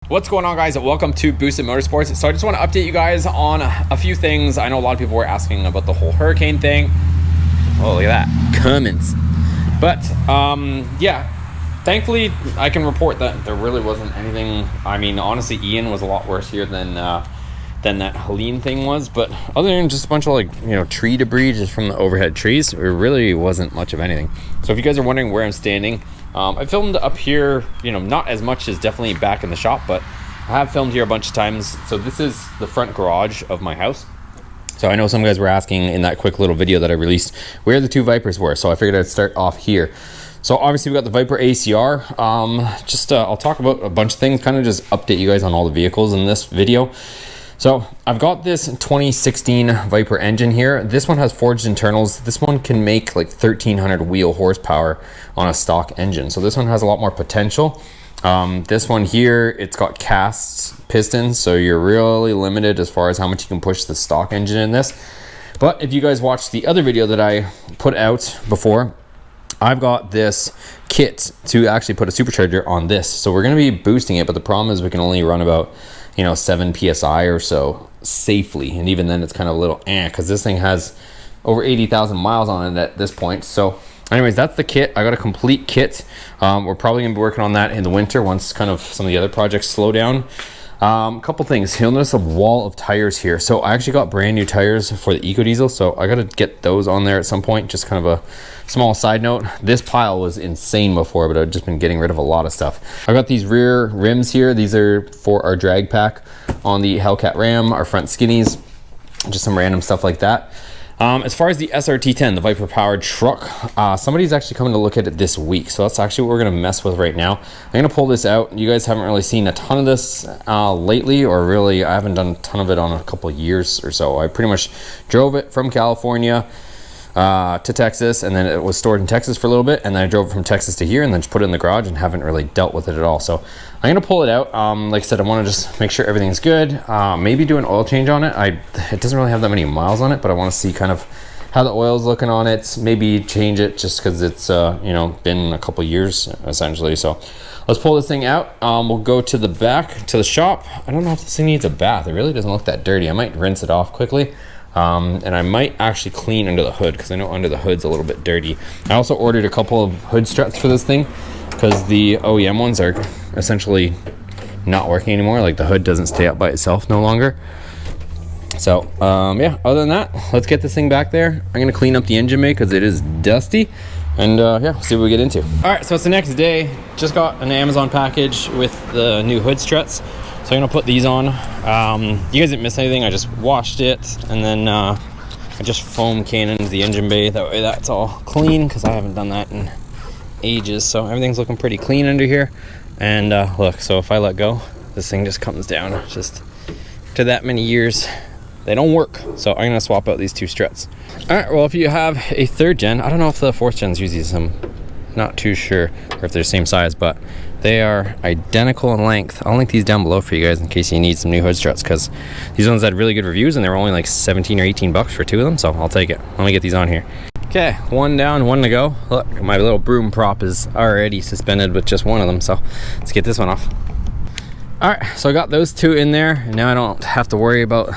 What's going on, guys? Welcome to Boosted Motorsports. So I just want to update you guys on a few things. I know a lot of people were asking about the whole hurricane thing. Oh, look at that, Cummins. But yeah, thankfully I can report that there really wasn't anything. I mean, honestly, Ian was a lot worse here than that Helene thing was. But other than just a bunch of tree debris just from the overhead trees, there really wasn't much of anything. So if you guys are wondering where I'm standing, I filmed up here, not as much as definitely back in the shop, but I have filmed here a bunch of times. So this is the front garage of my house. So I know some guys were asking in that quick little video that I released where the two Vipers were. So I figured I'd start off here. So obviously we got the Viper ACR. I'll talk about a bunch of things, kind of just update you guys on all the vehicles in this video. So I've got this 2016 Viper engine here. This one has forged internals. This one can make like 1,300 wheel horsepower on a stock engine. So this one has a lot more potential. This one here, it's got cast pistons, so you're really limited as far as how much you can push the stock engine in this. But if you guys watched the other video that I put out before, I've got this kit to actually put a supercharger on this. So we're going to be boosting it, but the problem is we can only run about 7 psi or so safely, and even then it's kind of a little because this thing has over 80,000 miles on it at this point. So anyways, that's the kit. I got a complete kit. We're probably gonna be working on that in the winter once kind of some of the other projects slow down. A couple things. You'll notice a wall of tires here. So I actually got brand new tires for the Eco Diesel, so I gotta get those on there at some point. Just kind of a small side note. This pile was insane before, but I've just been getting rid of a lot of stuff. I got these rear rims here. These are for our drag pack on the Hellcat Ram, our front skinnies, just some random stuff like that. As far as the SRT10, the Viper powered truck, somebody's actually coming to look at it this week. So that's actually what we're going to mess with right now. I'm going to pull this out. You guys haven't really seen a ton of this lately, or really I haven't done a ton of it on a couple of years or so. I pretty much drove it from California to Texas, and then it was stored in Texas for a little bit, and then I drove it from Texas to here and then just put it in the garage and haven't really dealt with it at all. So I'm gonna pull it out. Like I said, I want to just make sure everything's good, maybe do an oil change on it. It doesn't really have that many miles on it, but I want to see kind of how the oil's looking on it, maybe change it just because it's been a couple years essentially. So let's pull this thing out. We'll go to the back to the shop. I don't know if this thing needs a bath. It really doesn't look that dirty. I might rinse it off quickly. And I might actually clean under the hood because I know under the hood's a little bit dirty. I also ordered a couple of hood struts for this thing because the OEM ones are essentially not working anymore. Like the hood doesn't stay up by itself no longer. So yeah, other than that, let's get this thing back there. I'm gonna clean up the engine bay because it is dusty, and yeah, we'll see what we get into. All right, so it's the next day. Just got an Amazon package with the new hood struts. So I'm gonna put these on. You guys didn't miss anything. I just washed it, and then I just foam cannoned the engine bay. That way that's all clean, because I haven't done that in ages. So everything's looking pretty clean under here. And look, so if I let go, this thing just comes down. Just after that many years, they don't work. So I'm gonna swap out these two struts. All right, well, if you have a 3rd gen, I don't know if the 4th gens use these. I'm not too sure, or if they're the same size, but they are identical in length. I'll link these down below for you guys in case you need some new hood struts, because these ones had really good reviews and they were only like 17 or 18 bucks for 2 of them, so I'll take it. Let me get these on here. Okay, 1 down, 1 to go. Look, my little broom prop is already suspended with just 1 of them, so let's get this one off. All right, so I got those 2 in there, and now I don't have to worry about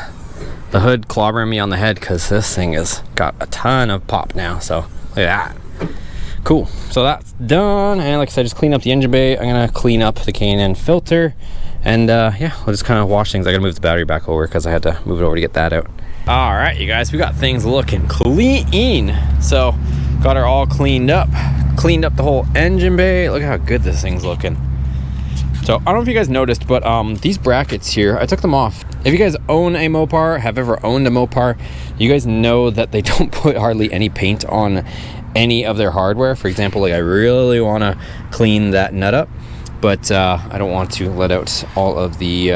the hood clobbering me on the head, because this thing has got a ton of pop now. So look at that. Cool, so that's done, and like I said, just clean up the engine bay. I'm gonna clean up the K&N filter, and yeah, we'll just kind of wash things. I gotta move the battery back over because I had to move it over to get that out. All right, you guys, we got things looking clean. So got her all cleaned up the whole engine bay. Look how good this thing's looking. So I don't know if you guys noticed, but these brackets here, I took them off. If you guys own a Mopar, have ever owned a Mopar, you guys know that they don't put hardly any paint on any of their hardware. For example, like I really want to clean that nut up, but I don't want to let out all of the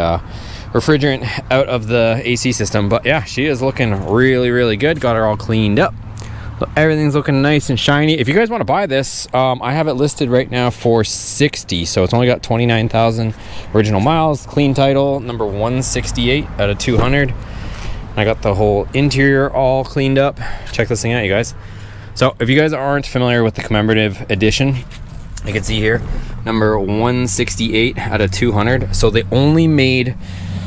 refrigerant out of the AC system. But yeah, she is looking really good. Got her all cleaned up. So everything's looking nice and shiny. If you guys want to buy this, I have it listed right now for $60. So it's only got 29,000 original miles, clean title, number 168 out of 200. I got the whole interior all cleaned up. Check this thing out, you guys. So if you guys aren't familiar with the commemorative edition, You can see here, number 168 out of 200. So they only made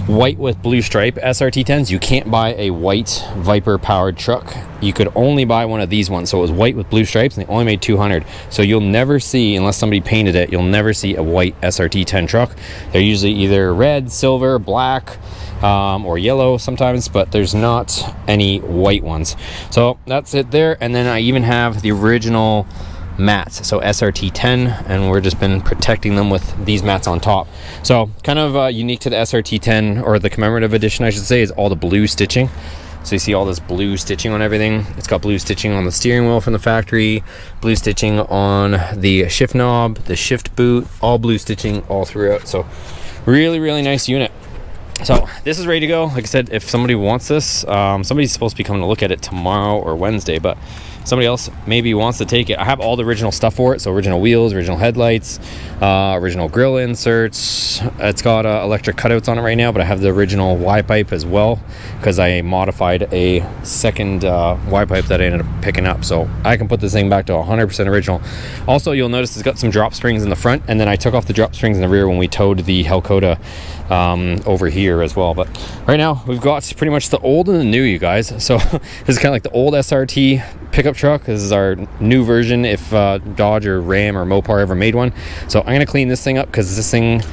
white with blue stripe SRT10s. You can't buy a white Viper powered truck. You could only buy one of these ones. So it was white with blue stripes, and they only made 200. So you'll never see, unless somebody painted it, you'll never see a white SRT10 truck. They're usually either red, silver, black, or yellow sometimes, but there's not any white ones. So that's it there. And then I even have the original mats, so SRT10, and we're just been protecting them with these mats on top. So kind of unique to the SRT10, or the commemorative edition I should say, is all the blue stitching. So you see all this blue stitching on everything. It's got blue stitching on the steering wheel from the factory, blue stitching on the shift knob, the shift boot, all blue stitching all throughout. So really nice unit. So this is ready to go. Like I said, if somebody wants this, somebody's supposed to be coming to look at it tomorrow or Wednesday, but somebody else maybe wants to take it. I have all the original stuff for it. So original wheels, original headlights, original grill inserts. It's got electric cutouts on it right now, but I have the original Y pipe as well, because I modified a second Y pipe that I ended up picking up. So I can put this thing back to 100% original. Also, you'll notice it's got some drop springs in the front, and then I took off the drop springs in the rear when we towed the Hellcoda over here as well. But right now we've got pretty much the old and the new, you guys. So this is kind of like the old SRT pickup truck. This is our new version if Dodge or Ram or Mopar ever made one. So I'm gonna clean this thing up because this thing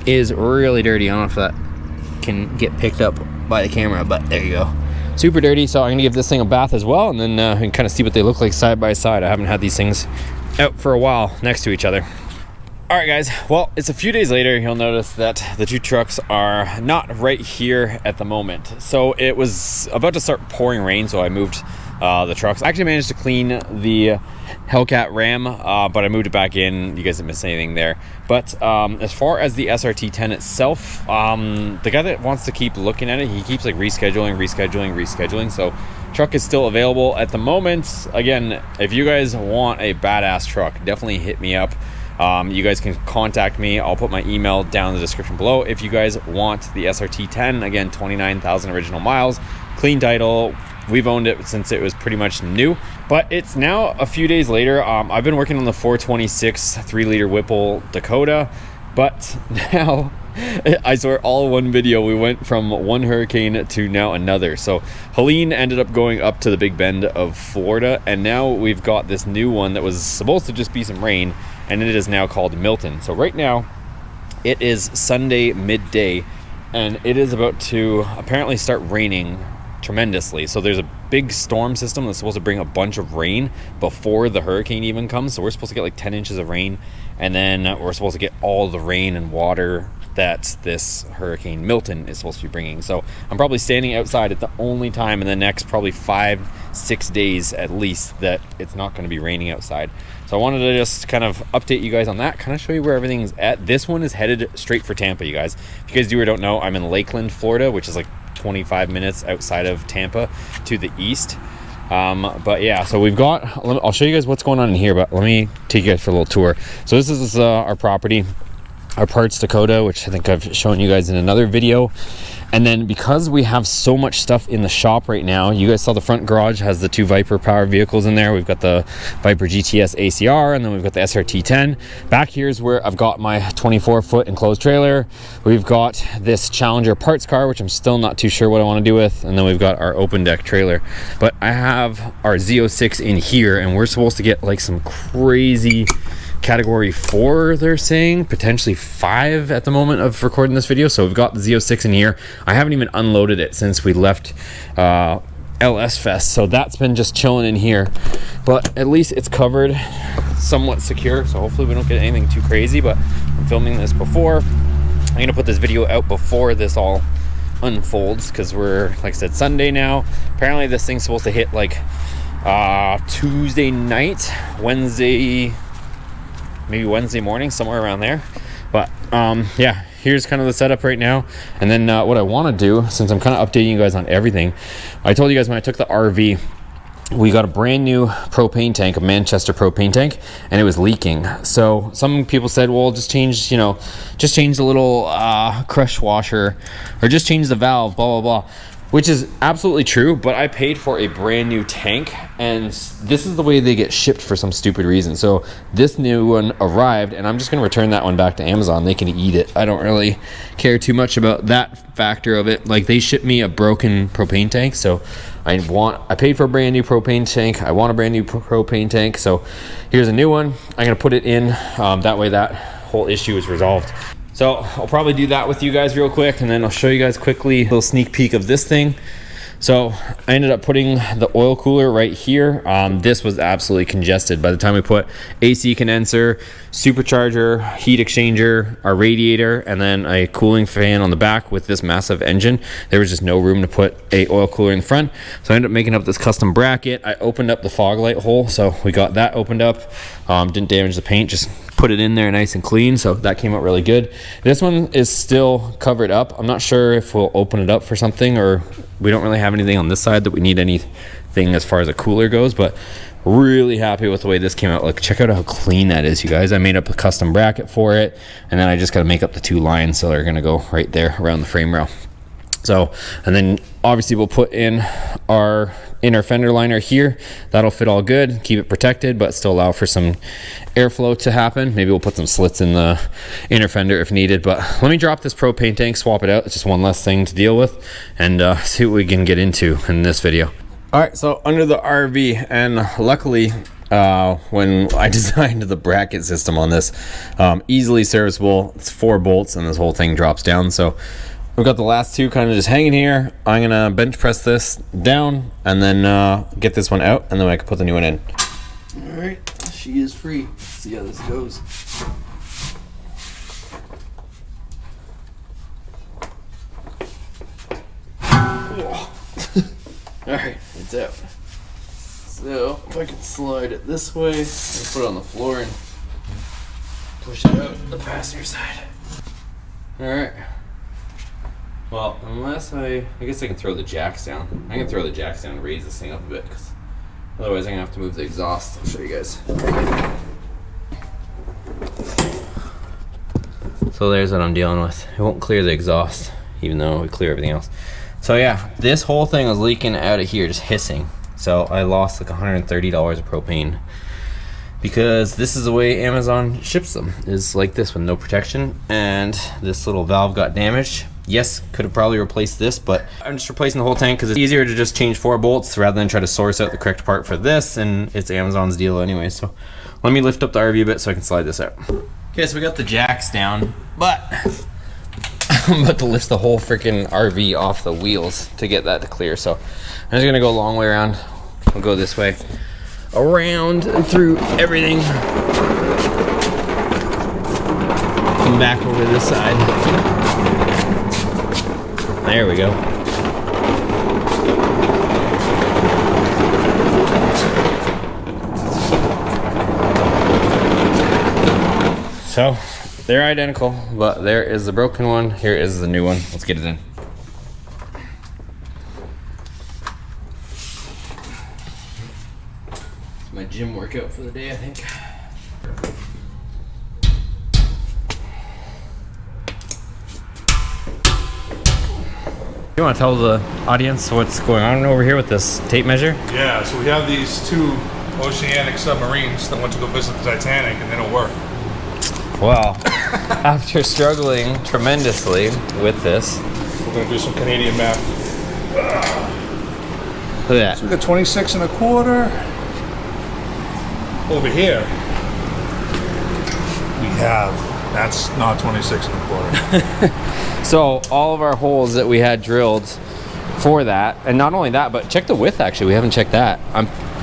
is really dirty. I don't know if that can get picked up by the camera, but there you go, super dirty. So I'm gonna give this thing a bath as well, and then we can kind of see what they look like side by side. I haven't had these things out for a while next to each other. All right, guys, well, it's a few days later. You'll notice that the two trucks are not right here at the moment. So it was about to start pouring rain, so I moved the trucks. I actually managed to clean the Hellcat Ram, but I moved it back in. You guys didn't miss anything there. But as far as the SRT10 itself, the guy that wants to keep looking at it, he keeps like rescheduling. So truck is still available at the moment. Again, if you guys want a badass truck, definitely hit me up. You guys can contact me. I'll put my email down in the description below. If you guys want the SRT10, again, 29,000 original miles, clean title. We've owned it since it was pretty much new, but it's now a few days later. I've been working on the 426 3-liter Whipple Dakota, but now I swear, all in one video, we went from one hurricane to now another. So Helene ended up going up to the Big Bend of Florida, and now we've got this new one that was supposed to just be some rain, and it is now called Milton. So right now it is Sunday midday, and it is about to apparently start raining tremendously. So there's a big storm system that's supposed to bring a bunch of rain before the hurricane even comes. So we're supposed to get like 10 inches of rain, and then we're supposed to get all the rain and water that this Hurricane Milton is supposed to be bringing. So I'm probably standing outside at the only time in the next probably 5-6 days at least that it's not going to be raining outside. So I wanted to just kind of update you guys on that, kind of show you where everything's at. This one is headed straight for Tampa, you guys. If you guys do or don't know, I'm in Lakeland, Florida, which is like 25 minutes outside of Tampa to the east. But yeah, so we've got, I'll show you guys what's going on in here, but let me take you guys for a little tour. So this is our property, our parts Dakota, which I think I've shown you guys in another video. And then because we have so much stuff in the shop right now, you guys saw the front garage has the 2 Viper powered vehicles in there. We've got the Viper GTS ACR, and then we've got the SRT10. Back here is where I've got my 24-foot enclosed trailer. We've got this Challenger parts car, which I'm still not too sure what I want to do with. And then we've got our open deck trailer. But I have our Z06 in here, and we're supposed to get like some crazy category 4, they're saying, potentially 5 at the moment of recording this video. So we've got the Z06 in here. I haven't even unloaded it since we left LS Fest, so that's been just chilling in here, but at least it's covered, somewhat secure, so hopefully we don't get anything too crazy. But I'm filming this before, I'm gonna put this video out before this all unfolds, because we're, like I said, Sunday now. Apparently this thing's supposed to hit like Tuesday night, Wednesday, maybe Wednesday morning, somewhere around there. But yeah, here's kind of the setup right now. And then what I want to do, since I'm kind of updating you guys on everything, I told you guys when I took the RV, we got a brand new propane tank, a Manchester propane tank, and it was leaking. So some people said, well, just change, you know, just change the little crush washer, or just change the valve, blah blah blah. Which is absolutely true, but I paid for a brand new tank, and this is the way they get shipped for some stupid reason. So this new one arrived, and I'm just gonna return that one back to Amazon. They can eat it. I don't really care too much about that factor of it. Like, they shipped me a broken propane tank, so I paid for a brand new propane tank. I want a brand new propane tank, so here's a new one. I'm gonna put it in, that way that whole issue is resolved. So I'll probably do that with you guys real quick, and then I'll show you guys quickly a little sneak peek of this thing. So I ended up putting the oil cooler right here. This was absolutely congested. By the time we put AC condenser, supercharger, heat exchanger, our radiator, and then a cooling fan on the back with this massive engine, there was just no room to put a oil cooler in the front. So I ended up making up this custom bracket. I opened up the fog light hole, so we got that opened up. Didn't damage the paint, just put it in there nice and clean, so that came out really good. This one is still covered up. I'm not sure if we'll open it up for something, or we don't really have anything on this side that we need anything as far as a cooler goes, but really happy with the way this came out. Like, check out how clean that is, you guys. I made up a custom bracket for it, and then I just got to make up the 2 lines, so they're gonna go right there around the frame rail. So, and then obviously we'll put in our inner fender liner here. That'll fit all good, keep it protected, but still allow for some airflow to happen. Maybe we'll put some slits in the inner fender if needed. But let me drop this propane tank, swap it out. It's just one less thing to deal with, and see what we can get into in this video. All right, so under the RV, and luckily when I designed the bracket system on this, easily serviceable. It's 4 bolts and this whole thing drops down. So we've got the last 2 kind of just hanging here. I'm gonna bench press this down and then get this one out, and then I can put the new one in. All right, she is free. Let's see how this goes. All right, it's out. So if I can slide it this way, and put it on the floor and push it out the passenger side. All right. Well, unless I guess I can throw the jacks down. I can throw the jacks down and raise this thing up a bit, because otherwise I'm gonna have to move the exhaust. I'll show you guys. So there's what I'm dealing with. It won't clear the exhaust, even though we clear everything else. So yeah, this whole thing was leaking out of here, just hissing. So I lost like $130 of propane, because this is the way Amazon ships them, is like this with no protection, and this little valve got damaged. Yes, could have probably replaced this, but I'm just replacing the whole tank because it's easier to just change 4 bolts rather than try to source out the correct part for this, and it's Amazon's deal anyway. So let me lift up the RV a bit so I can slide this out. Okay, so we got the jacks down, but I'm about to lift the whole freaking RV off the wheels to get that to clear. So I'm just gonna go a long way around. I'll go this way, around and through everything. Come back over this side. There we go. So they're identical, but there is the broken one. Here is the new one. Let's get it in. It's my gym workout for the day, I think. You want to tell the audience what's going on over here with this tape measure? Yeah, so we have these 2 oceanic submarines that went to go visit the Titanic, and they don't work. Well, after struggling tremendously with this, We're going to do some Canadian math. look at So that. we got 26 and a quarter. Over here, we have, that's not 26 and a quarter. So all of our holes that we had drilled for that, and not only that, but check the width. Actually, we haven't checked that.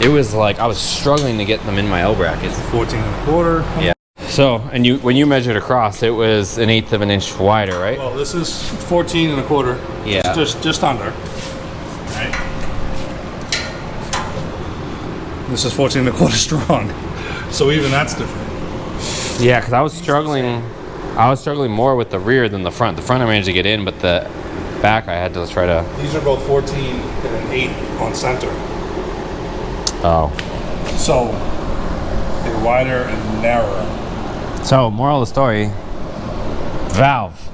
It was like I was struggling to get them in my L brackets. 14 and a quarter. Yeah. So, and when you measured across, it was 1/8 of an inch wider, right? Well, this is 14 and a quarter. Yeah. Just under. Right. This is 14 and a quarter strong. So even that's different. Yeah, because I was struggling more with the rear than the front. The front I managed to get in, but the back I had to try to. These are both 14 and an 8 on center. Oh. So they're wider and narrower. So moral of the story: valve.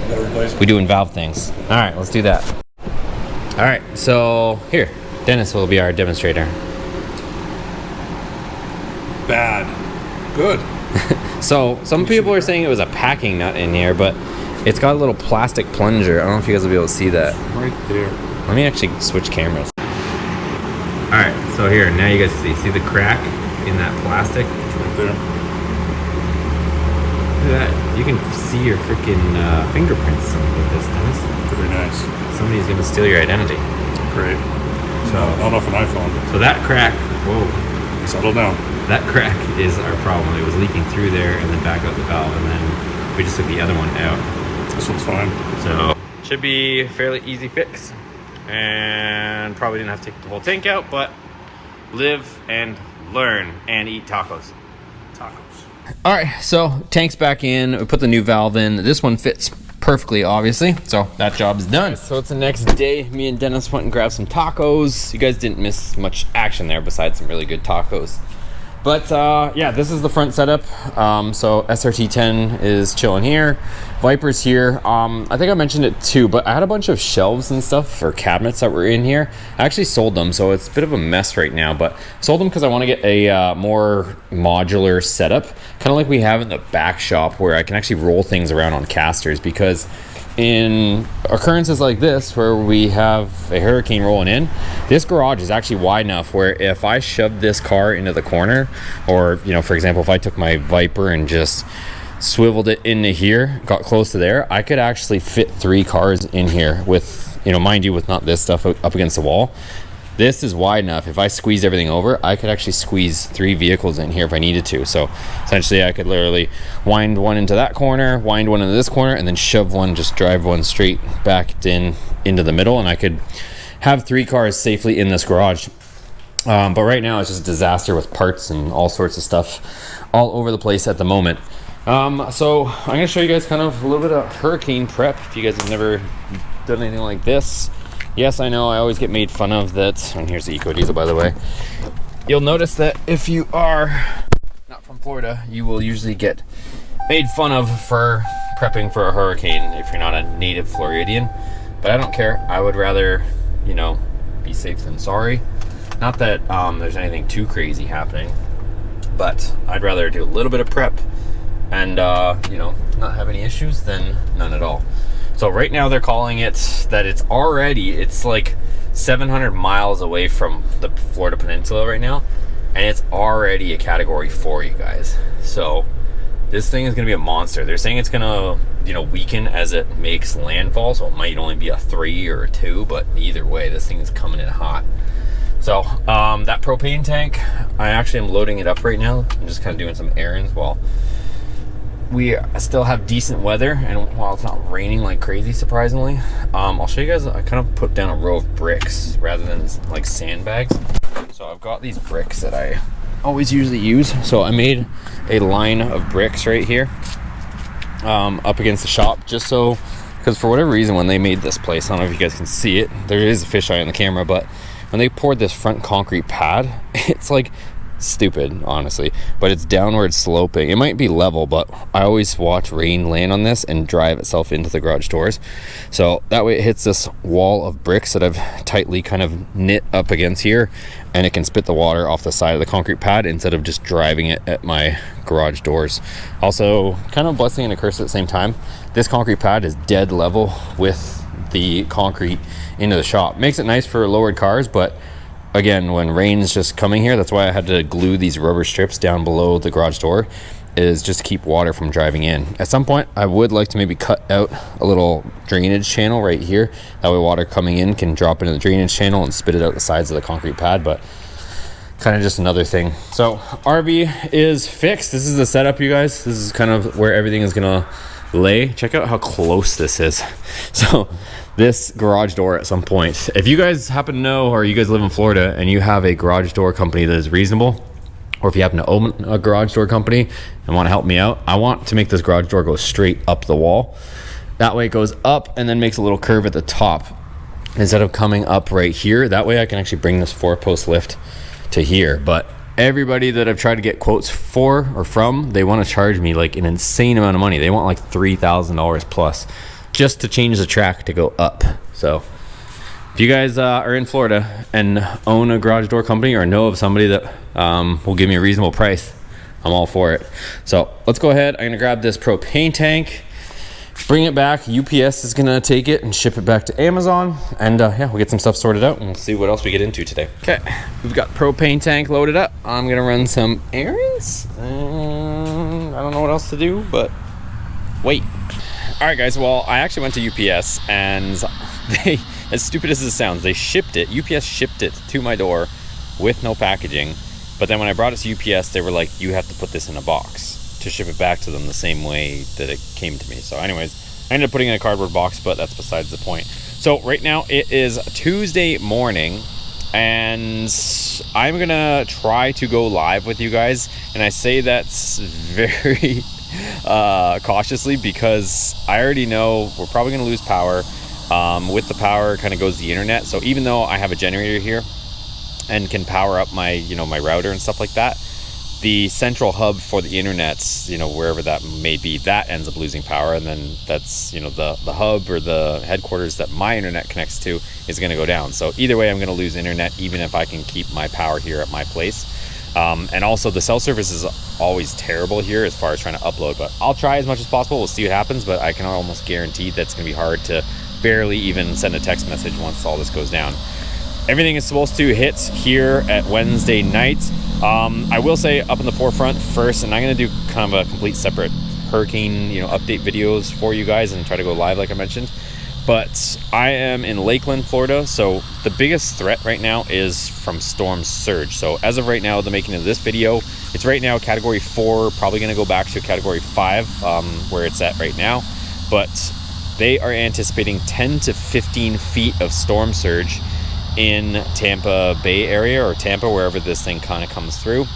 gotta replace it. We doing valve things. All right, let's do that. All right, so here, Dennis will be our demonstrator. Bad. Good. So some people are saying it was a packing nut in here, but it's got a little plastic plunger. I don't know if you guys will be able to see that. Right there. Let me actually switch cameras. All right, so here, now you guys see the crack in that plastic? It's right there. Look at that. You can see your freaking fingerprints with this, Dennis. Very nice. Somebody's gonna steal your identity. Great. So, Not off an iPhone. so that crack, whoa, Settle down. that crack is our problem. It was leaking through there and then back out the valve, and then we just took the other one out. This one's fine. So should be a fairly easy fix, and probably didn't have to take the whole tank out, but live and learn and eat tacos. All right, so tank's back in. We put the new valve in. This one fits perfectly, obviously, so that job is done. So it's the next day. Me and Dennis went and grabbed some tacos. You guys didn't miss much action there besides some really good tacos. But yeah, this is the front setup. So SRT10 is chilling here. Viper's here. I think I mentioned it too, but I had a bunch of shelves and stuff for cabinets that were in here. I actually sold them, so it's a bit of a mess right now, but sold them because I want to get a more modular setup, kind of like we have in the back shop, where I can actually roll things around on casters, because in occurrences like this where we have a hurricane rolling in, this garage is actually wide enough where if I shoved this car into the corner, or for example, if I took my Viper and just swiveled it into here, got close to there, I could actually fit 3 cars in here with, mind you, with not this stuff up against the wall. This is wide enough. If I squeeze everything over, I could actually squeeze 3 vehicles in here if I needed to. So essentially I could literally wind one into that corner, wind one into this corner, and then shove one, just drive one straight back into the middle, and I could have 3 cars safely in this garage. But right now it's just a disaster with parts and all sorts of stuff all over the place at the moment. So I'm gonna show you guys kind of a little bit of hurricane prep if you guys have never done anything like this. Yes, I know I always get made fun of that. And here's the Eco Diesel, by the way. You'll notice that if you are not from Florida, you will usually get made fun of for prepping for a hurricane if you're not a native Floridian. But I don't care. I would rather, be safe than sorry. Not that there's anything too crazy happening, but I'd rather do a little bit of prep and, not have any issues than none at all. So right now they're calling it that it's like 700 miles away from the Florida Peninsula right now, and it's already a category 4, you guys. So this thing is gonna be a monster. They're saying it's gonna, weaken as it makes landfall, so it might only be a 3 or a 2, but either way, this thing is coming in hot. So that propane tank, I actually am loading it up right now. I'm just kind of doing some errands while we still have decent weather, and while it's not raining like crazy, surprisingly. I'll show you guys. I kind of put down a row of bricks rather than like sandbags. So I've got these bricks that I always usually use. So I made a line of bricks right here up against the shop, just so, because for whatever reason when they made this place, I don't know if you guys can see it, there is a fisheye on the camera, but when they poured this front concrete pad, it's like stupid, honestly, but it's downward sloping. It might be level, but I always watch rain land on this and drive itself into the garage doors, so that way it hits this wall of bricks that I've tightly kind of knit up against here, and it can spit the water off the side of the concrete pad instead of just driving it at my garage doors. Also, kind of a blessing and a curse at the same time, this concrete pad is dead level with the concrete into the shop. Makes it nice for lowered cars, but again, when rain's just coming here, that's why I had to glue these rubber strips down below the garage door, is just to keep water from driving in. At some point, I would like to maybe cut out a little drainage channel right here. That way water coming in can drop into the drainage channel and spit it out the sides of the concrete pad, but kind of just another thing. So RV is fixed. This is the setup, you guys. This is kind of where everything is gonna lay. Check out how close this is. So this garage door at some point, if you guys happen to know, or you guys live in Florida and you have a garage door company that is reasonable, or if you happen to own a garage door company and want to help me out, I want to make this garage door go straight up the wall. That way it goes up and then makes a little curve at the top instead of coming up right here. That way I can actually bring this 4-post lift to here. But everybody that I've tried to get quotes for or from, they want to charge me like an insane amount of money. They want like $3,000 plus just to change the track to go up. So if you guys are in Florida and own a garage door company or know of somebody that will give me a reasonable price, I'm all for it. So let's go ahead. I'm gonna grab this propane tank, bring it back. UPS is gonna take it and ship it back to Amazon, and yeah, we'll get some stuff sorted out and we'll see what else we get into today. Okay, we've got propane tank loaded up. I'm gonna run some errands. I don't know what else to do, but wait. All right, guys. Well, I actually went to UPS, and they, as stupid as it sounds, they shipped it. UPS shipped it to my door with no packaging. But then when I brought it to UPS, they were like, "You have to put this in a box to ship it back to them the same way that it came to me." So anyways, I ended up putting it in a cardboard box, but that's besides the point. So right now it is Tuesday morning, and I'm gonna try to go live with you guys. And I say that's very cautiously, because I already know we're probably gonna lose power. With the power kind of goes the internet. So even though I have a generator here and can power up my, my router and stuff like that, the central hub for the internet, wherever that may be, that ends up losing power. And then that's, the hub or the headquarters that my internet connects to is going to go down. So either way, I'm going to lose internet, even if I can keep my power here at my place. And also the cell service is always terrible here as far as trying to upload, but I'll try as much as possible. We'll see what happens, but I can almost guarantee that's going to be hard to barely even send a text message once all this goes down. Everything is supposed to hit here at Wednesday night. I will say up in the forefront first, and I'm going to do kind of a complete separate hurricane, update videos for you guys and try to go live like I mentioned. But I am in Lakeland, Florida, so the biggest threat right now is from storm surge. So as of right now, the making of this video, it's right now category 4, probably going to go back to category 5, where it's at right now. But they are anticipating 10 to 15 feet of storm surge in Tampa Bay area, or Tampa, wherever this thing kind of comes through.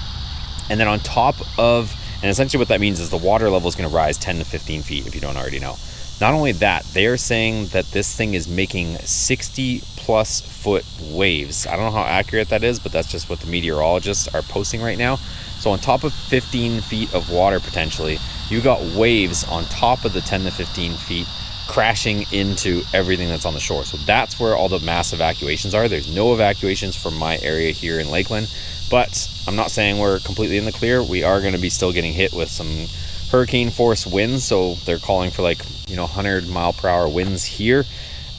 And then on top of, and essentially what that means is the water level is going to rise 10 to 15 feet if you don't already know. Not only that, they are saying that this thing is making 60 plus foot waves. I don't know how accurate that is, but that's just what the meteorologists are posting right now. So on top of 15 feet of water potentially, you got waves on top of the 10 to 15 feet crashing into everything that's on the shore. So that's where all the mass evacuations are. There's no evacuations from my area here in Lakeland, but I'm not saying we're completely in the clear. We are going to be still getting hit with some hurricane force winds, so they're calling for 100 mile per hour winds here,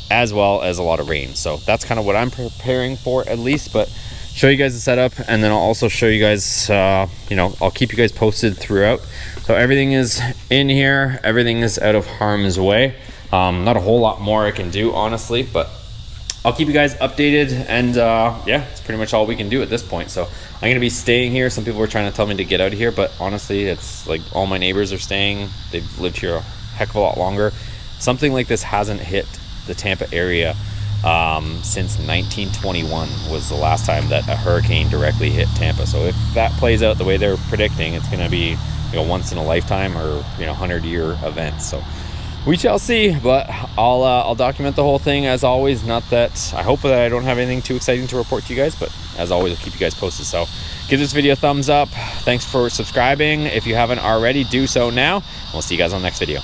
as well as a lot of rain. So that's kind of what I'm preparing for, at least. But show you guys the setup, and then I'll also show you guys I'll keep you guys posted throughout. So everything is in here, everything is out of harm's way. Not a whole lot more I can do, honestly, but I'll keep you guys updated, and yeah, it's pretty much all we can do at this point. So I'm gonna be staying here. Some people were trying to tell me to get out of here, but honestly, it's like all my neighbors are staying. They've lived here a heck of a lot longer. Something like this hasn't hit the Tampa area since 1921 was the last time that a hurricane directly hit Tampa. So if that plays out the way they're predicting, it's gonna be once in a lifetime or 100-year event. So we shall see, but I'll document the whole thing as always. Not that I hope that I don't have anything too exciting to report to you guys, but as always, I'll keep you guys posted. So give this video a thumbs up. Thanks for subscribing. If you haven't already, do so now. We'll see you guys on the next video.